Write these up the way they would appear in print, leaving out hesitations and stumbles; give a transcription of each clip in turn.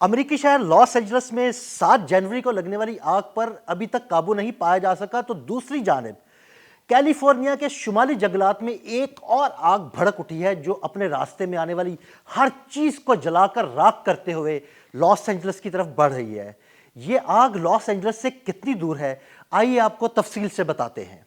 امریکی شہر Los Angeles میں 7 جنوری کو لگنے والی آگ پر ابھی تک قابو نہیں پایا جا سکا، تو دوسری جانب کیلیفورنیا کے شمالی جنگلات میں ایک اور آگ بھڑک اٹھی ہے جو اپنے راستے میں آنے والی ہر چیز کو جلا کر راکھ کرتے ہوئے لاس اینجلس کی طرف بڑھ رہی ہے۔ یہ آگ لاس اینجلس سے کتنی دور ہے، آئیے آپ کو تفصیل سے بتاتے ہیں۔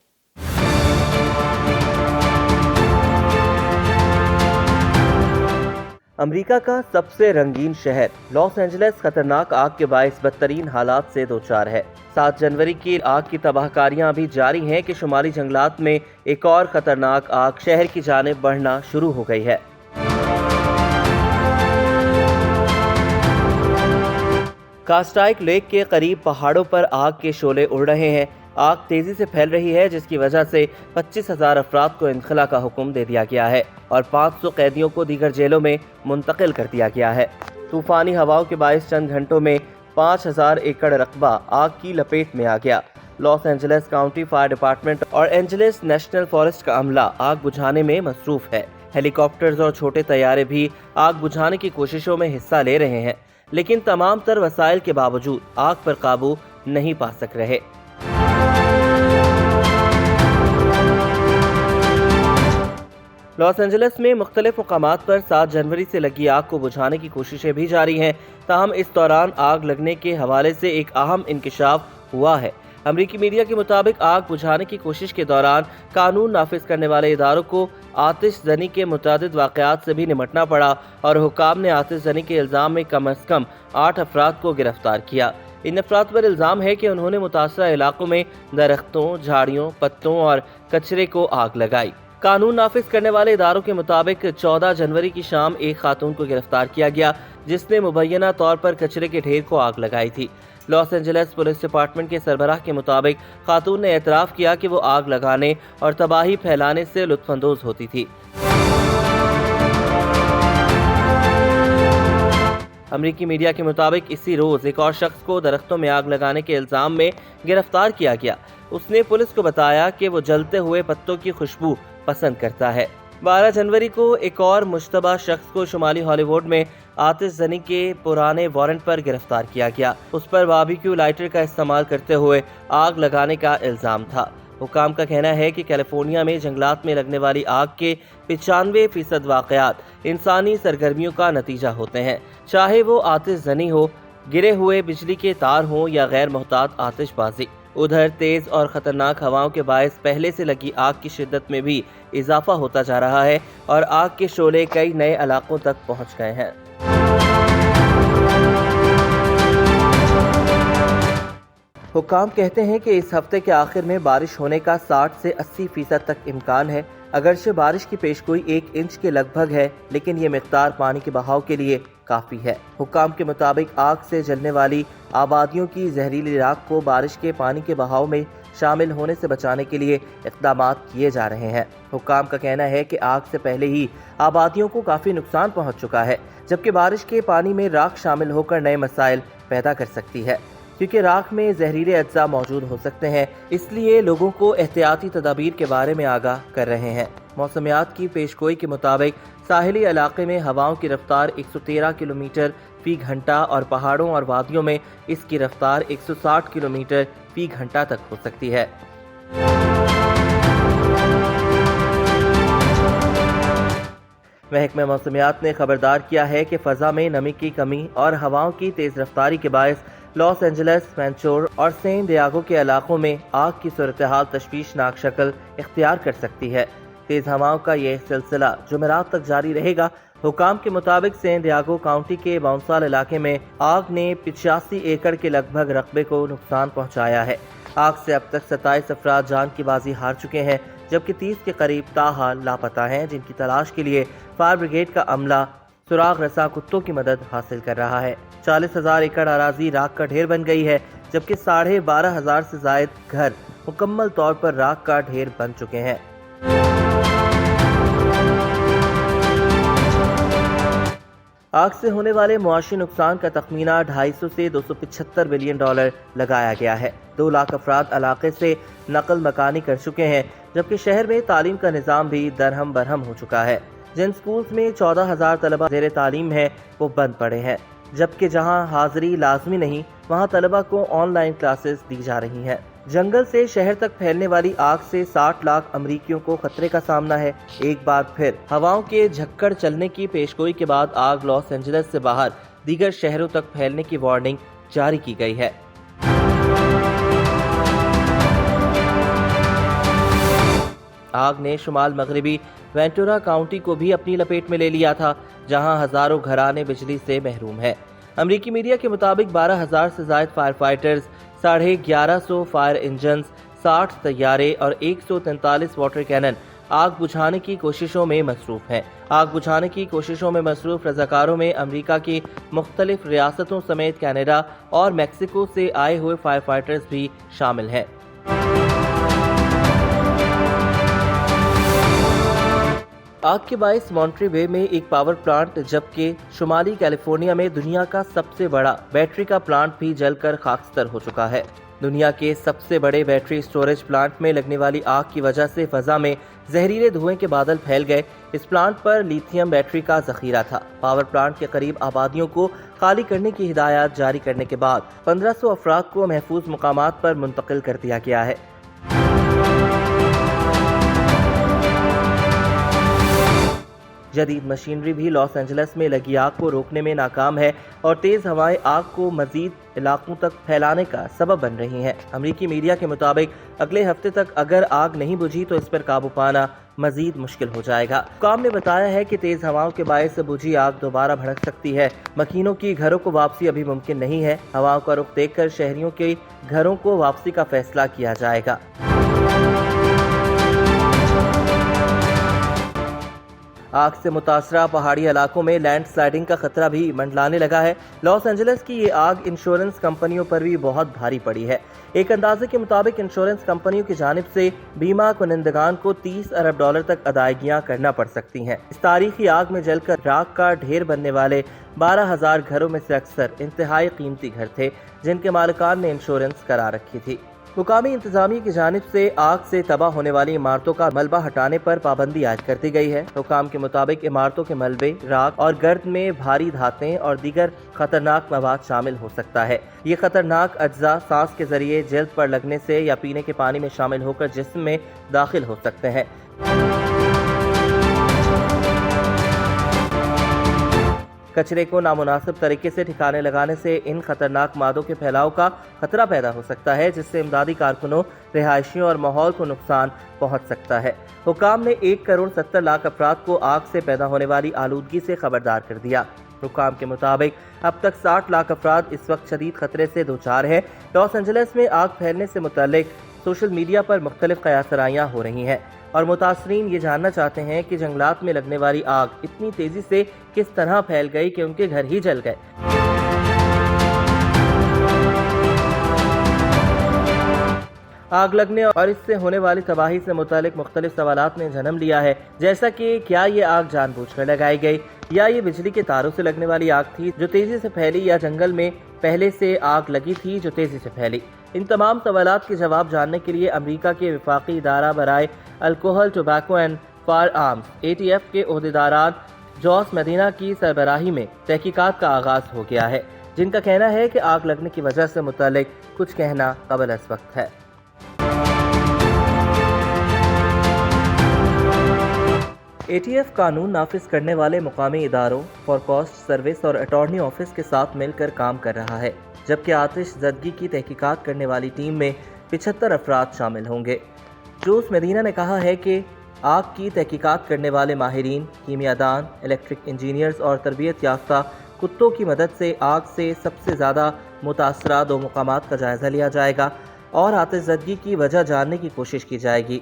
امریکہ کا سب سے رنگین شہر لاس اینجلس خطرناک آگ کے باعث بدترین حالات سے دوچار ہے۔ 7 جنوری کی آگ کی تباہ کاریاں ابھی جاری ہیں کہ شمالی جنگلات میں ایک اور خطرناک آگ شہر کی جانب بڑھنا شروع ہو گئی ہے۔ کاسٹائک لیک کے قریب پہاڑوں پر آگ کے شعلے اڑ رہے ہیں۔ آگ تیزی سے پھیل رہی ہے جس کی وجہ سے 25,000 افراد کو انخلا کا حکم دے دیا گیا ہے اور 500 قیدیوں کو دیگر جیلوں میں منتقل کر دیا گیا ہے۔ طوفانی ہواؤں کے باعث چند گھنٹوں میں 5,000 ایکڑ رقبہ آگ کی لپیٹ میں آ گیا۔ Los Angeles county fire department اور اینجلس نیشنل فارسٹ کا عملہ آگ بجھانے میں مصروف ہے۔ ہیلی کاپٹرز اور چھوٹے طیارے بھی آگ بجھانے کی کوششوں میں حصہ لے رہے ہیں، لیکن تمام تر وسائل کے باوجود آگ پر قابو نہیں پا سک رہے۔ لاس اینجلس میں مختلف مقامات پر 7 جنوری سے لگی آگ کو بجھانے کی کوششیں بھی جاری ہیں، تاہم اس دوران آگ لگنے کے حوالے سے ایک اہم انکشاف ہوا ہے۔ امریکی میڈیا کے مطابق آگ بجھانے کی کوشش کے دوران قانون نافذ کرنے والے اداروں کو آتش زنی کے متعدد واقعات سے بھی نمٹنا پڑا اور حکام نے آتش زنی کے الزام میں کم از کم 8 افراد کو گرفتار کیا۔ ان افراد پر الزام ہے کہ انہوں نے متاثرہ علاقوں میں درختوں، جھاڑیوں، پتوں اور کچرے کو آگ لگائی۔ قانون نافذ کرنے والے اداروں کے مطابق 14 جنوری کی شام ایک خاتون کو گرفتار کیا گیا جس نے مبینہ طور پر کچرے کے ڈھیر کو آگ لگائی تھی۔ لاس اینجلس پولیس ڈپارٹمنٹ کے سربراہ کے مطابق خاتون نے اعتراف کیا کہ وہ آگ لگانے اور تباہی پھیلانے سے لطف اندوز ہوتی تھی۔ امریکی میڈیا کے مطابق اسی روز ایک اور شخص کو درختوں میں آگ لگانے کے الزام میں گرفتار کیا گیا۔ اس نے پولیس کو بتایا کہ وہ جلتے ہوئے پتوں کی خوشبو پسند کرتا ہے۔ 12 جنوری کو ایک اور مشتبہ شخص کو شمالی ہالی ووڈ میں آتش زنی کے پرانے وارنٹ پر گرفتار کیا گیا۔ اس پر باربیکیو لائٹر کا استعمال کرتے ہوئے آگ لگانے کا الزام تھا۔ حکام کا کہنا ہے کہ کیلیفورنیا میں جنگلات میں لگنے والی آگ کے 95% واقعات انسانی سرگرمیوں کا نتیجہ ہوتے ہیں، چاہے وہ آتش زنی ہو، گرے ہوئے بجلی کے تار ہوں یا غیر محتاط آتش بازی۔ ادھر تیز اور خطرناک ہواؤں کے باعث پہلے سے لگی آگ کی شدت میں بھی اضافہ ہوتا جا رہا ہے اور آگ کے شعلے کئی نئے علاقوں تک پہنچ گئے ہیں۔ حکام کہتے ہیں کہ اس ہفتے کے آخر میں بارش ہونے کا 60 سے 80% تک امکان ہے۔ اگرچہ بارش کی پیشگوئی 1 انچ کے لگ بھگ ہے، لیکن یہ مقدار پانی کے بہاؤ کے لیے کافی ہے۔ حکام کے مطابق آگ سے جلنے والی آبادیوں کی زہریلی راکھ کو بارش کے پانی کے بہاؤ میں شامل ہونے سے بچانے کے لیے اقدامات کیے جا رہے ہیں۔ حکام کا کہنا ہے کہ آگ سے پہلے ہی آبادیوں کو کافی نقصان پہنچ چکا ہے، جبکہ بارش کے پانی میں راکھ شامل ہو کر نئے مسائل پیدا کر سکتی ہے، کیونکہ راکھ میں زہریلے اجزاء موجود ہو سکتے ہیں، اس لیے لوگوں کو احتیاطی تدابیر کے بارے میں آگاہ کر رہے ہیں۔ موسمیات کی پیشگوئی کے مطابق ساحلی علاقے میں ہواؤں کی رفتار 113 کلومیٹر فی گھنٹہ اور پہاڑوں اور وادیوں میں اس کی رفتار 160 کلومیٹر فی گھنٹہ تک ہو سکتی ہے۔ محکمہ موسمیات نے خبردار کیا ہے کہ فضا میں نمی کی کمی اور ہواؤں کی تیز رفتاری کے باعث لاس اینجلس، وینچور اور سین ڈیاگو کے علاقوں میں آگ کی صورتحال تشویشناک شکل اختیار کر سکتی ہے۔ تیز ہواؤں کا یہ سلسلہ جمعرات تک جاری رہے گا۔ حکام کے مطابق سین ڈیاگو کاؤنٹی کے باؤنسال علاقے میں آگ نے 85 ایکڑ کے لگ بھگ رقبے کو نقصان پہنچایا ہے۔ آگ سے اب تک 27 افراد جان کی بازی ہار چکے ہیں، جبکہ 30 کے قریب تاحال لاپتہ ہیں، جن کی تلاش کے لیے فائر بریگیڈ کا عملہ سراغ رساں کتوں کی مدد حاصل کر رہا ہے۔ 40,000 ایکڑ اراضی راکھ کا ڈھیر بن گئی ہے، جبکہ 12,500 سے زائد گھر مکمل طور پر راکھ کا ڈھیر بن چکے ہیں۔ آگ سے ہونے والے معاشی نقصان کا تخمینہ 250 سے 275 بلین ڈالر لگایا گیا ہے۔ 2 لاکھ افراد علاقے سے نقل مکانی کر چکے ہیں، جبکہ شہر میں تعلیم کا نظام بھی درہم برہم ہو چکا ہے۔ جن سکولز میں 14,000 طلبہ زیر تعلیم ہیں وہ بند پڑے ہیں۔ جبکہ جہاں حاضری لازمی نہیں وہاں طلبہ کو آن لائن کلاسز دی جا رہی ہیں۔ جنگل سے شہر تک پھیلنے والی آگ سے 60 لاکھ امریکیوں کو خطرے کا سامنا ہے۔ ایک بار پھر ہواؤں کے جھکڑ چلنے کی پیشگوئی کے بعد آگ لاس اینجلس سے باہر دیگر شہروں تک پھیلنے کی وارننگ جاری کی گئی ہے۔ آگ نے شمال مغربی وینٹورا کاؤنٹی کو بھی اپنی لپیٹ میں لے لیا تھا، جہاں ہزاروں گھرانے بجلی سے محروم ہیں۔ امریکی میڈیا کے مطابق 12,000 سے زائد فائر فائٹرز، 1150 فائر انجنز، 60 طیارے اور 143 واٹر کینن آگ بجھانے کی کوششوں میں مصروف ہیں۔ آگ بجھانے کی کوششوں میں مصروف رضاکاروں میں امریکہ کی مختلف ریاستوں سمیت کینیڈا اور میکسیکو سے آئے ہوئے فائر فائٹرز بھی شامل ہیں۔ آگ کے باعث مونٹری بے میں ایک پاور پلانٹ جبکہ شمالی کیلیفورنیا میں دنیا کا سب سے بڑا بیٹری کا پلانٹ بھی جل کر خاکستر ہو چکا ہے۔ دنیا کے سب سے بڑے بیٹری سٹوریج پلانٹ میں لگنے والی آگ کی وجہ سے فضا میں زہریلے دھوئیں کے بادل پھیل گئے۔ اس پلانٹ پر لیتھیم بیٹری کا ذخیرہ تھا۔ پاور پلانٹ کے قریب آبادیوں کو خالی کرنے کی ہدایات جاری کرنے کے بعد 1500 افراد کو محفوظ مقامات پر منتقل کر دیا گیا ہے۔ جدید مشینری بھی لاس اینجلس میں لگی آگ کو روکنے میں ناکام ہے اور تیز ہوائیں آگ کو مزید علاقوں تک پھیلانے کا سبب بن رہی ہیں۔ امریکی میڈیا کے مطابق اگلے ہفتے تک اگر آگ نہیں بجھی تو اس پر قابو پانا مزید مشکل ہو جائے گا۔ حکام نے بتایا ہے کہ تیز ہواؤں کے باعث بجھی آگ دوبارہ بھڑک سکتی ہے۔ مکینوں کی گھروں کو واپسی ابھی ممکن نہیں ہے۔ ہواؤں کا رخ دیکھ کر شہریوں کے گھروں کو واپسی کا فیصلہ کیا جائے گا۔ آگ سے متاثرہ پہاڑی علاقوں میں لینڈ سلائڈنگ کا خطرہ بھی منڈلانے لگا ہے۔ لاس اینجلس کی یہ آگ انشورنس کمپنیوں پر بھی بہت بھاری پڑی ہے۔ ایک اندازے کے مطابق انشورنس کمپنیوں کی جانب سے بیمہ کنندگان کو $30 ارب تک ادائیگیاں کرنا پڑ سکتی ہیں۔ اس تاریخی آگ میں جل کر راکھ کا ڈھیر بننے والے 12,000 گھروں میں سے اکثر انتہائی قیمتی گھر تھے جن کے مالکان نے انشورنس کرا رکھی تھی۔ مقامی انتظامیہ کی جانب سے آگ سے تباہ ہونے والی عمارتوں کا ملبہ ہٹانے پر پابندی عائد کر دی گئی ہے۔ حکام کے مطابق عمارتوں کے ملبے، راکھ اور گرد میں بھاری دھاتیں اور دیگر خطرناک مواد شامل ہو سکتا ہے۔ یہ خطرناک اجزاء سانس کے ذریعے جلد پر لگنے سے یا پینے کے پانی میں شامل ہو کر جسم میں داخل ہو سکتے ہیں۔ کچرے کو نامناسب طریقے سے ٹھکانے لگانے سے ان خطرناک مادوں کے پھیلاؤ کا خطرہ پیدا ہو سکتا ہے جس سے امدادی کارکنوں، رہائشیوں اور ماحول کو نقصان پہنچ سکتا ہے۔ حکام نے 1,70,00,000 افراد کو آگ سے پیدا ہونے والی آلودگی سے خبردار کر دیا۔ حکام کے مطابق اب تک 60 لاکھ افراد اس وقت شدید خطرے سے دوچار ہیں۔ لاس اینجلس میں آگ پھیلنے سے متعلق سوشل میڈیا پر مختلف قیاس آرائیاں ہو رہی ہیں اور متاثرین یہ جاننا چاہتے ہیں کہ جنگلات میں لگنے والی آگ اتنی تیزی سے کس طرح پھیل گئی کہ ان کے گھر ہی جل گئے۔ آگ لگنے اور اس سے ہونے والی تباہی سے متعلق مختلف سوالات نے جنم لیا ہے، جیسا کہ کیا یہ آگ جان بوجھ کر لگائی گئی یا یہ بجلی کے تاروں سے لگنے والی آگ تھی جو تیزی سے پھیلی یا جنگل میں پہلے سے آگ لگی تھی جو تیزی سے پھیلی۔ ان تمام سوالات کے جواب جاننے کے لیے امریکہ کے وفاقی ادارہ برائے alcohol, tobacco and fire arms ATF کے عہدیداران جوس مدینہ کی سربراہی میں تحقیقات کا آغاز ہو گیا ہے، جن کا کہنا ہے کہ آگ لگنے کی وجہ سے متعلق کچھ کہنا قبل از وقت ہے۔ ATF قانون نافذ کرنے والے مقامی اداروں، فورکاسٹ سروس اور اٹارنی آفس کے ساتھ مل کر کام کر رہا ہے، جبکہ آتش زدگی کی تحقیقات کرنے والی ٹیم میں 75 افراد شامل ہوں گے۔ جوس مدینہ نے کہا ہے کہ آگ کی تحقیقات کرنے والے ماہرین، کیمیا دان، الیکٹرک انجینئرز اور تربیت یافتہ کتوں کی مدد سے آگ سے سب سے زیادہ متاثرہ 2 مقامات کا جائزہ لیا جائے گا اور آتش زدگی کی وجہ جاننے کی کوشش کی جائے گی۔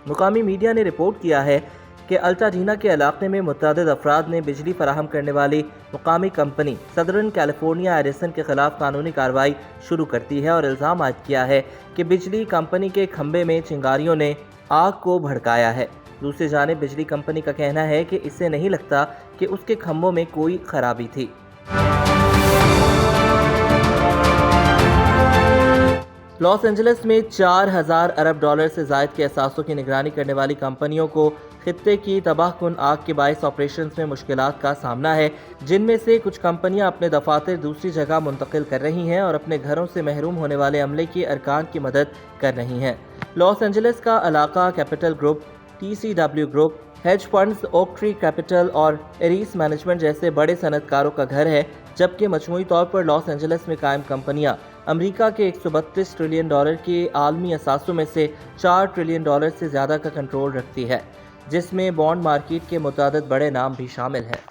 مقامی میڈیا نے رپورٹ کیا ہے کہ الٹاڈینا کے علاقے میں متعدد افراد نے بجلی فراہم کرنے والی مقامی کمپنی سدرن کیلیفورنیا ایڈیسن کے خلاف قانونی کارروائی شروع کرتی ہے اور الزام عائد کیا ہے کہ بجلی کمپنی کے کھمبے میں چنگاریوں نے آگ کو بھڑکایا ہے۔ دوسری جانب بجلی کمپنی کا کہنا ہے کہ اسے نہیں لگتا کہ اس کے کھمبوں میں کوئی خرابی تھی۔ لاس اینجلس میں $4,000 ارب سے زائد کے اثاثوں کی نگرانی کرنے والی کمپنیوں کو خطے کی تباہ کن آگ کے باعث آپریشنز میں مشکلات کا سامنا ہے، جن میں سے کچھ کمپنیاں اپنے دفاتر دوسری جگہ منتقل کر رہی ہیں اور اپنے گھروں سے محروم ہونے والے عملے کے ارکان کی مدد کر رہی ہیں۔ لاس اینجلس کا علاقہ Capital Group, TCW group, hedge funds, Oaktree Capital اور ایریس مینجمنٹ جیسے بڑے صنعت کاروں کا گھر ہے، جبکہ مجموعی طور پر لاس اینجلس میں قائم کمپنیاں امریکہ کے $132 ٹریلین کے عالمی اثاثوں میں سے $4 ٹریلین سے زیادہ کا کنٹرول رکھتی ہے، جس میں بانڈ مارکیٹ کے متعدد بڑے نام بھی شامل ہیں۔